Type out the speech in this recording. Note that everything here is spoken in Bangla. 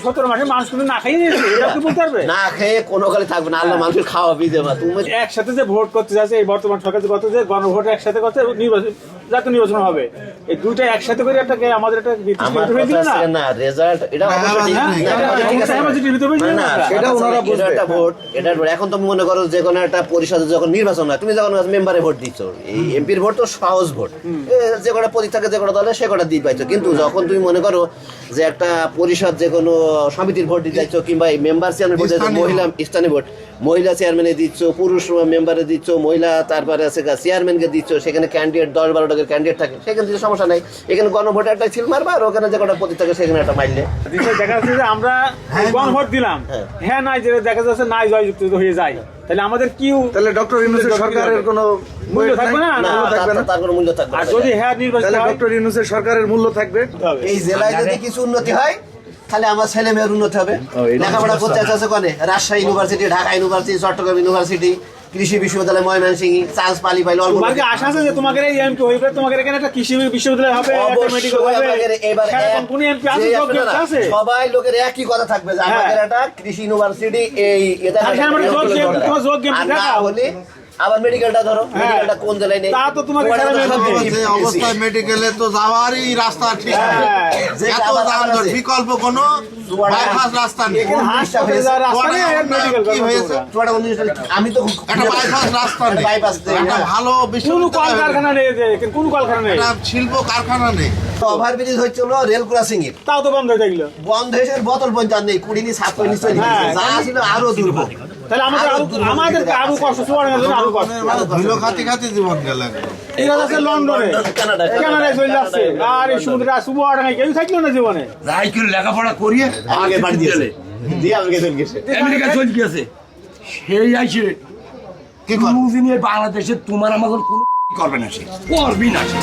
17 মাসে মানুষ কিন্তু না খাইয়ে নিয়েছে, এটা কি বলতে পারবে? না খেয়ে কোনো কালে থাকবে না, আল্লাহ মানুষের খাওয়াবি দেবা। তুমি একসাথে যে ভোট করতে যাচ্ছে এই বর্তমান সরকার যে করতে যে গণভোট একসাথে করতে নির্বাচন জাতীয় নির্বাচন হবে, এই দুইটা একসাথে করে একটা আমাদের একটা আমার কথা না রেজাল্ট এটা অবশ্যই সেটা ওনারা বুঝবে। এটা ভোট, এটা এখন তুমি মনে করো যে কোনো একটা পরিষদে যখন নির্বাচন হয়, তুমি যখন মেম্বারে ভোট দিচ্ছ, এই এমপির ভোট তো সহজ ভোট, যে কটা প্রতীক থাকে যে কটা দলে সে কটা দিয়ে পাইছো। কিন্তু যখন তুমি মনে করো যে একটা পরিষদ যে কোনো সমিতির ভোট দিতে যাচ্ছ, কিংবা এই মেম্বার চেয়ারম্যান ভোট দিচ্ছ, মহিলা স্থানীয় ভোট, মহিলা চেয়ারম্যানে দিচ্ছ, পুরুষ মেম্বারে দিচ্ছ, মহিলা তারপরে আছে চেয়ারম্যানকে দিচ্ছ, সেখানে ক্যান্ডিডেট 10-12 টাকার ক্যান্ডিডেট থাকে, সেখানে কিছু সমস্যা নাই। এখানে গণভোটে একটা ছিল মারবা, আর ওখানে যে কটা প্রতীক থাকে সেখানে একটা মারলে দেখা যাচ্ছে যে আমরা গণভোট দিলাম, হ্যাঁ নাই যে দেখা যাচ্ছে নাই জয়যুক্ত হয়ে যায়, তাহলে আমাদের কি তাহলে ডক্টর ইউনূসের সরকারের কোনো মূল্য থাকবে না? তার কোনো মূল্য থাকবে না। আর যদি হ্যাঁ নির্বাচন তাহলে ডক্টর ইউনূসের সরকারের মূল্য থাকবে। এই জেলায় যদি কিছু উন্নতি হয় তাহলে আমার ছেলে মেয়ের উন্নতি হবে। লেখাপড়া করতে আছে কোনে, Rajshahi university, Dhaka university, Chittagong university, কৃষি বিশ্ববিদ্যালয় ময়মনসিংহ, চান্স পালি পাইল। তোমার কি আশা আছে যে তোমাদের এই এমপি হইবে, তোমাদের এখানে একটা কৃষি বিশ্ববিদ্যালয় হবে, একটা মেডিকেল হবে? এবার কোন এমপি আছে যোগ্য আছে? সবাই লোকের একই কথা থাকবে যে আমাদের একটা কৃষি ইউনিভার্সিটি, এই এটা না হলে আবার মেডিকেলটা ধরো, মেডিকেলটা কোন জেলায় নেই? তা তো তোমাকে অবস্থায় মেডিকেলে তো যাওয়ারই রাস্তা ঠিক নেই, এত যানজট, বিকল্প কোনো বাইপাস রাস্তা নেই। কি হয়েছে? আমি তো একটা বাইপাস রাস্তা নেই, একটা ভালো কারখানা নেই, কোন কারখানা নেই, একটা শিল্প কারখানা নেই। ওভারব্রিজ হচ্ছিল রেল ক্রসিং এর, তাও তো বন্ধ হয়ে গেল। বন্ধ হয়েছে, বোতল পঞ্চান নেই, কুড়িনি ছাত্র নিশ্চয়ই যা ছিল আরো দুর্ভোগ। তাহলে আমাদের আরো কষ্ট, আরো কষ্ট, ধুলো খাতে খাতে জীবন গেল। এরা আছে লন্ডনে, কানাডায় চলে যাচ্ছে, আর এই সমুদ্রে সুবহানায় কেউ থাকলো না জীবনে। রাই করে লেখাপড়া করিয়ে আগে বাড়ি দিয়েছে দিয়ে আমাকে চলে গেছে, আমেরিকা চলে গেছে, সেই আইসে কি করবে? বাংলাদেশে তোমার আমাদের কোনো করবে না, সে করবি না সে।